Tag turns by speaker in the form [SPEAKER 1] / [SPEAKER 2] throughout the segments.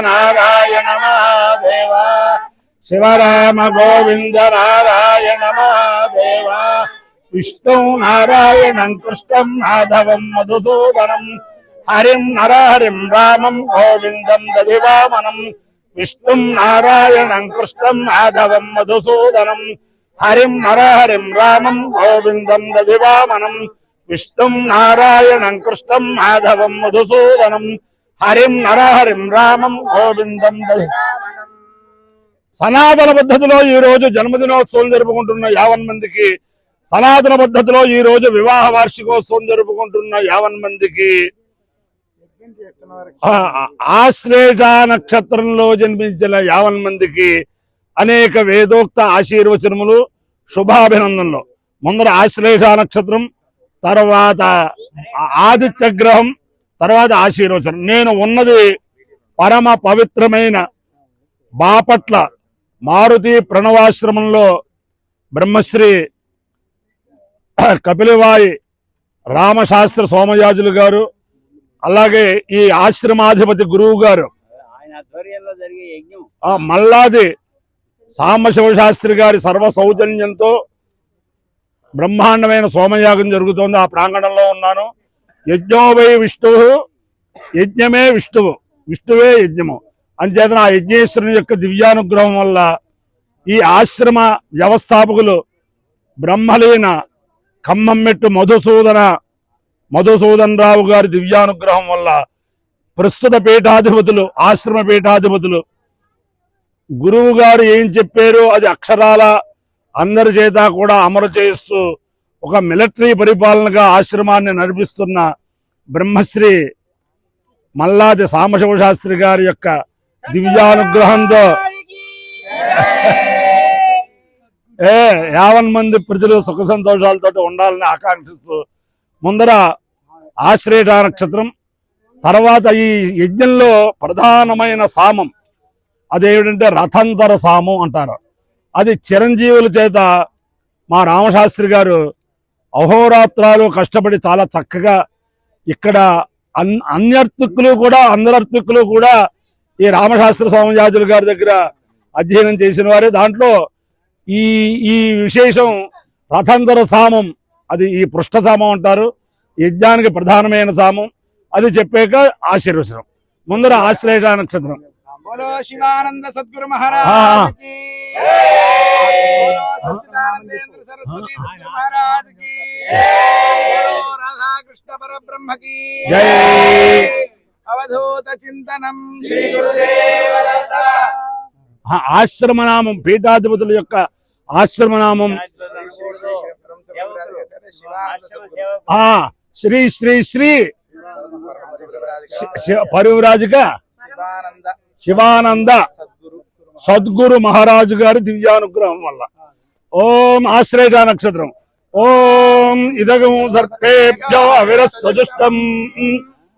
[SPEAKER 1] నారాయణ మహాదేవ శివ రామ గోవింద నారాయణ మహాదేవ విష్ణు నారాయణం కృష్ణం మాధవం మధుసూదనం హరిం నరహరిం రామం గోవిందం దధివామనం విష్ణు నారాయణం కృష్ణం మాధవం మధుసూదనం హరిం నరహరిం రామం గోవిందం దధివామనం విష్ణు నారాయణం కృష్ణం మాధవం మధుసూదనం హరిం నరహరిం రామం గోవిందం దధివామనం. సనాతన పద్ధతిలో ఈ రోజు జన్మదినోత్సవం జరుపుకుంటున్న 50 మందికి, సనాతన పద్ధతిలో ఈ రోజు వివాహ వార్షికోత్సవం జరుపుకుంటున్న 50 మందికి, ఆశ్లేష నక్షత్రంలో జన్మించిన 50 మందికి అనేక వేదోక్త ఆశీర్వచనములు, శుభాభినందనలు. ముందర ఆశ్లేష నక్షత్రం, తర్వాత ఆదిత్య గ్రహం, తర్వాత ఆశీర్వచనం. నేను ఉన్నది పరమ పవిత్రమైన బాపట్ల మారుతి ప్రణవాశ్రమంలో బ్రహ్మశ్రీ కపిలవాయి రామశాస్త్ర సోమయాజులు గారు, అలాగే ఈ ఆశ్రమాధిపతి గురువు గారు మల్లాది సాంబశివశాస్త్రి గారి సర్వ సౌజన్యంతో బ్రహ్మాండమైన సోమయాగం జరుగుతోంది. ఆ ప్రాంగణంలో ఉన్నాను. యజ్ఞోవై విష్ణువు, యజ్ఞమే విష్ణువు, విష్ణువే యజ్ఞము. అంచేతన ఆ యజ్ఞేశ్వరుని యొక్క దివ్యానుగ్రహం వల్ల ఈ ఆశ్రమ వ్యవస్థాపకులు బ్రహ్మలీన ఖమ్మంమెట్టు మధుసూదన్ రావు గారి దివ్యానుగ్రహం వల్ల ప్రస్తుత పీఠాధిపతులు, ఆశ్రమ పీఠాధిపతులు గురువు గారు ఏం చెప్పారో అది అక్షరాల అందరి చేత కూడా అమలు చేస్తూ ఒక మిలిటరీ పరిపాలనగా ఆశ్రమాన్ని నడిపిస్తున్న బ్రహ్మశ్రీ మల్లాది సాంబశివశాస్త్రి గారి యొక్క దివ్యానుగ్రహంతో 50 మంది ప్రజలు సుఖ సంతోషాలతో ఉండాలని ఆకాంక్షిస్తూ ముందర ఆశ్లేష నక్షత్రం, తర్వాత ఈ యజ్ఞంలో ప్రధానమైన సామం అదేమిటంటే రథంతర సామం అంటారు. అది చిరంజీవుల చేత మా రామశాస్త్రి గారు అహోరాత్రాలు కష్టపడి చాలా చక్కగా ఇక్కడ అందరర్తుక్కులు కూడా ఈ రామశాస్త్ర సోమయాజులు గారి దగ్గర అధ్యయనం చేసిన వారే. దాంట్లో ఈ విశేషం రథంతర సామం, అది ఈ పృష్ఠ సామం అంటారు, యజ్ఞానికి ప్రధానమైన సామం. అది చెప్పాక ఆశీర్వచనం. ముందర ఆశ్లేష నక్షత్రం.
[SPEAKER 2] శివానంద సద్గురు మహారాజ్ కి సచ్చిదానందేంద్ర సరస్వతి సద్గురు మహారాజ్ కి రాధాకృష్ణ పరబ్రహ్మ కి
[SPEAKER 1] జై.
[SPEAKER 2] అవధూత చింతనం శ్రీ గురుదేవ దత్త.
[SPEAKER 1] ఆశ్రమనామం, పీఠాధిపతుల యొక్క ఆశ్రమనామం శ్రీ శ్రీ శ్రీ పరివరాజిక శివానంద సద్గురు మహారాజు గారి దివ్యానుగ్రహం వల్ల. ఓం ఆశ్లేష నక్షత్రం. ఓం ఇదగం సర్పేభ్యో అవిరస్వజుష్టం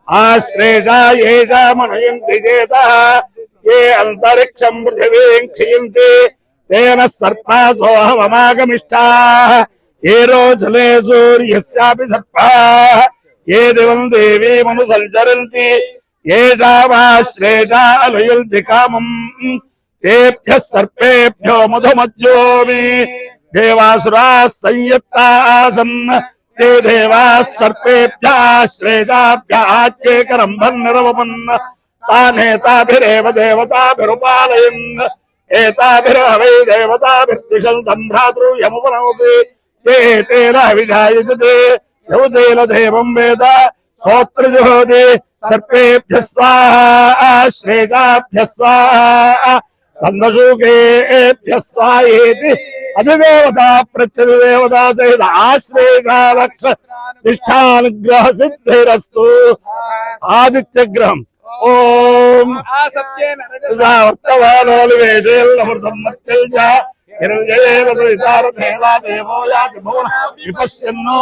[SPEAKER 1] ఆశ్లేష ఏష మనయంతి చేత ఏ అంతరిక్షం పృథివీం క్షయంతి తేన సర్పాసోహమమాగమిష్టా ఏ రోజలే సూర్యస్యాపి సర్పా ఏ దివం దేవీమను సంచరంతి ఏషామాశ్లేషాలయుల్ది కామం తేభ్యః సర్పేభ్యో మధుమధ్యోమి దేవాసురా సంయత్తాసన్ ते देवाः सर्पेभ्यः श्रेष्ठाभ्याच्चेकरम्भन्निरवपन् तानेताभिरेव देवताभिरुपालयन् एताभिर्हवै देवताभिर्द्विषन्तम् भ्रातृव्यमुपनमपि ते तेन विधायजते यौतेलदेवम् वेद सोत्रजुहोति सर्पेभ्यः स्वाहा श्रेष्ठाभ्यः स्वाहा तन्नशूकेभ्यः स्वाहेति अधिदेवता प्रत्यधिदेवता सहित आश्लेषालक्ष निष्ठानुग्रह सिद्धिरस्तु. आदित्य ग्रहम. ओम वर्तमानोलिवेशेल्लमृतं मत्यल्जा हिरण्येव सवितारथेला देवो याति भुवन विपश्यन्नो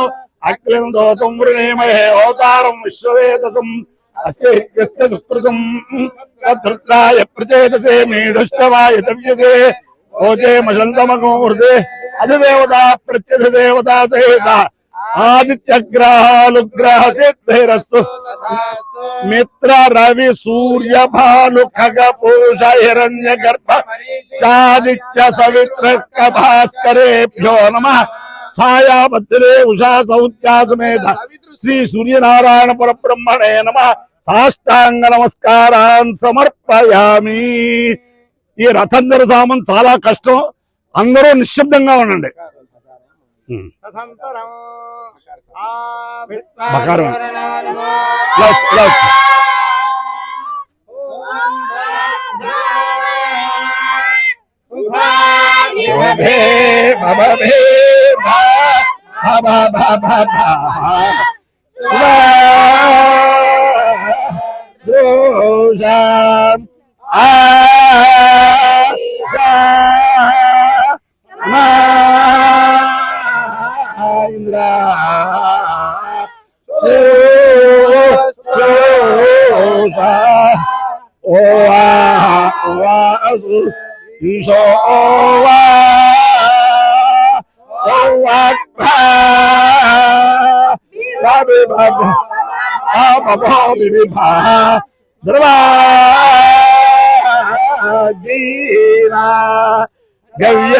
[SPEAKER 1] अक्लिन्दोतं वृणीमहे ओतारं विश्ववेदसम् अस्य हित्यस्य सुकृतं तद्धृत्राय प्रचेतसे मीढुष्टवाय तव्यसे ओजे मशन्तमगो हृदे अधिदेवता प्रत्यधिदेवता सहित ఆదిత్యగ్రహాలు గ్రహ సిద్ధిరస్తు మిత్ర రవి సూర్య భాను ఖగ పురుష హిరణ్య గర్భ చాదిత్య సవిత్రక భాస్కరేభ్యో నమః ఛాయాభద్రే ఉషా సౌత్యా సమేత శ్రీ సూర్యనారాయణ పరబ్రహ్మణే నమః సాష్టాంగ నమస్కారాన్ సమర్పయామి. ఈ రథంధర సామం చాలా కష్టం, అందరూ నిశ్శబ్దంగా ఉండండి. బకారం ఈశో గవ్య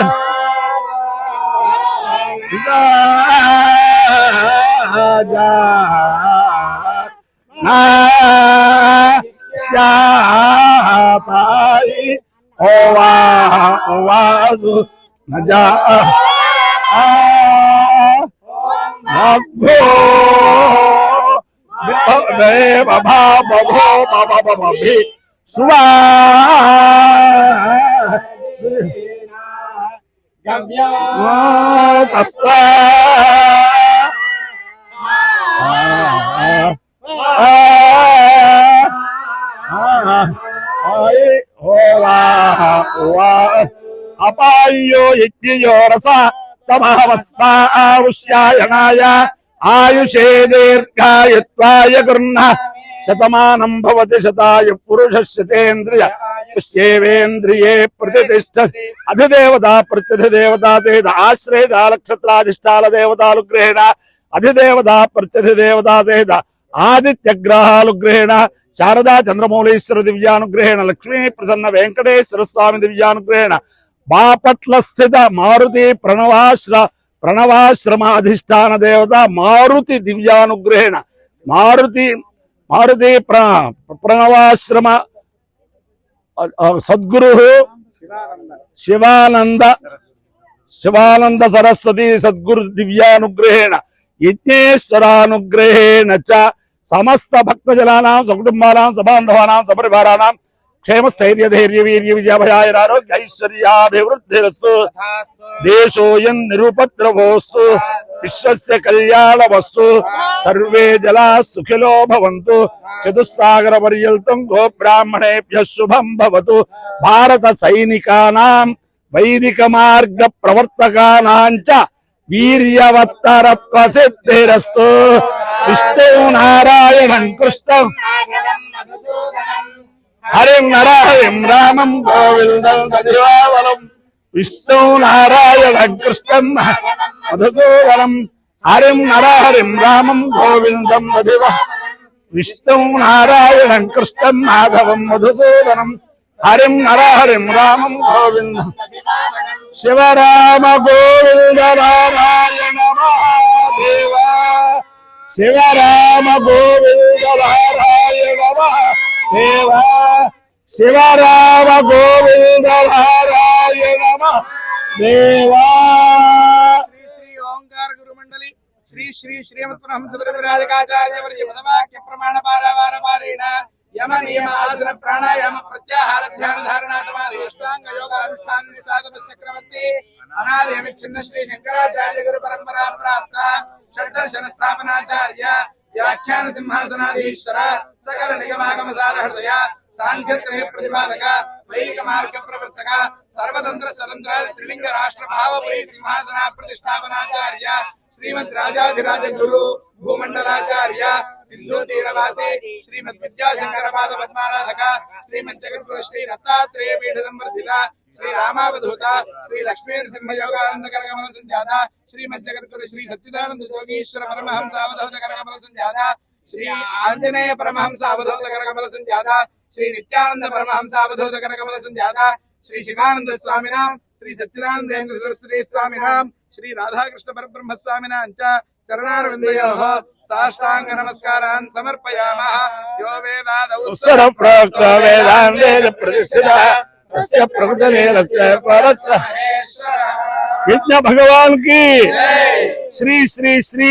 [SPEAKER 1] శాపాయి ఓవాసు నజా సువా తస్వా అపాయో యజ్ఞయో రస తమహవస్మావుష్యాయణాయ ఆయుషే దీర్ఘాయుత్వాయ గృహ్ణ శతమానం భవతి శతాయ పురుష శతేంద్రియ పుష్యేవేంద్రియే ప్రతిష్ఠ అధిదేవతా ప్రత్యధిదేవతా చేత ఆశ్రయత నక్షత్రాధిష్టాల దేవతానుగ్రహేణ అధిదేవతా ప్రత్యధిదేవతా చేత ఆదిత్యగ్రహానుగ్రహేణ శారదా చంద్రమౌళీశ్వర దివ్యానుగ్రహేణ లక్ష్మీ ప్రసన్న వెంకటేశ్వర స్వామి దివ్యానుగ్రహేణ బాపట్ల స్థిత మారుతి ప్రణవాశ్రమాధిష్టాన దేవత మారుతి దివ్యానుగ్రహేణ మారుతి ప్రణవాశ్రమ సద్గురు శివానంద సరస్వతి సద్గురు దివ్యానుగ్రహేణ యజ్ఞేశ్వరానుగ్రహేణ చ సమస్త భక్తజనానాం సకుటుంబానాం సబాంధవానాం సపరివారాణం క్షేమస్థైర్య ధైర్య వీర్య విజయభయారోగ్య ఐశ్వర్యాభివృద్ధిరస్తు దేశోయం నిరుపద్రవోస్తు విశ్వస్య కళ్యాణవస్తు సర్వే జలా సుఖిలో భవంతు చతుస్సాగర పర్యంతం గో బ్రాహ్మణేభ్యః శుభం భవతు భారత సైనికానాం వైదిక మార్గ ప్రవర్తకానాం చ వీర్యవత్తరత్వ సిద్ధిరస్తు. విష్ణు నారాయణం కృష్ణం హరిం నరహరిం రామం గోవిందం దదివావలం విష్ణు నారాయణం కృష్ణం మధుసూదనం హరిం నరహరిం రామం గోవిందం దదివ విష్ణు నారాయణం కృష్ణం మాధవం మధుసూదనం హరిం నరహరిం రామం గోవిందం శివరామ గోవింద నారాయణ మహాదేవ శివరామ గోవింద నారాయణ మహాదేవ శివరామ గోవింద నారాయణ మహాదేవ.
[SPEAKER 2] శ్రీ ఓంకార గురు మండలి శ్రీ శ్రీ శ్రీమద్ బ్రహ్మ విరాజకాచార్య వర్య పదవాక్య ప్రమాణ పారావార పారేణ యమ నియమ ఆసన ప్రాణాయామ ప్రత్యాహార ధ్యాన ధారణ సమాధి అష్టాంగ యోగ అనుష్ఠాన చక్రవర్తి అనాది విచ్ఛిన్న శ్రీ శంకరాచార్య గురు పరంపరా ప్రాప్త షడ్దర్శన స్థాపనాచార్య వ్యాఖ్యాన సింహాసనాధీశ్వర సకల నిగమాగమ సార హృదయ సాంఖ్యత్రయ ప్రతిపాదక వైదిక మార్గ ప్రవర్తక సర్వతంత్ర స్వతంత్ర త్రిలింగ రాష్ట్ర భావపురి సింహాసన ప్రతిష్టాపనాచార్య శ్రీమద్ రాజాధిరాజ గురు భూమండలాచార్య సింధు తీరవాసి శ్రీమద్ విద్యాశంకర పాద పద్మారాధక శ్రీమద్ జగద్గురు శ్రీ దత్తాత్రేయ పీఠ సంవర్ధిత श्री रामावधूत श्री लक्ष्मी नृसिंह योगानंद करकमल संजाता श्री मज्जगुरु श्री सच्चिदानंद योगीश्वर परमहंस अवधूत करकमल संजाता श्री आंजनेय परमहंस अवधूत करकमल संजाता श्री नित्यानंद परमहंस अवधूत करकमल संजाता श्री शिवानंद स्वामिना श्री सच्चिदानंदेन्द्र सरस्वती स्वामिना श्री राधाकृष्ण परब्रह्म स्वामिना च चरणारविन्दयोः साष्टांग नमस्कारान् समर्पयामः। यो वेदादौ
[SPEAKER 1] उत्सर प्रोक्त वेदान्ते प्रतिष्ठितः तस्य प्रकृतिरेरस्य परस्य यज्ञ भगवान की श्री श्री श्री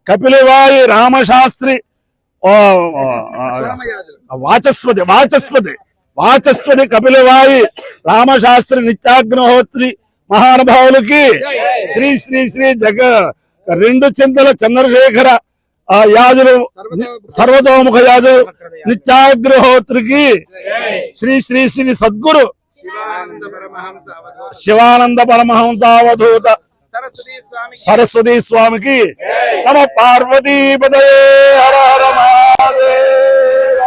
[SPEAKER 1] कपिलवायु रामशास्त्री वाचस्पति वाचस्पति वाचस्पति कपिलवायु रामशास्त्री नित्याग्నిహోత్రి మహానుభావులకి శ్రీ శ్రీ శ్రీ జగ రెండు చింతల చంద్రశేఖర యాజులు సర్వతోముఖ యాజులు నిత్యాగ్నిహోత్రికి శ్రీ శ్రీ శ్రీ సద్గురు శివానంద పరమహంస అవధూత సరస్వతి స్వామికి నమ పార్వతీపదే హర హర మహాదేవ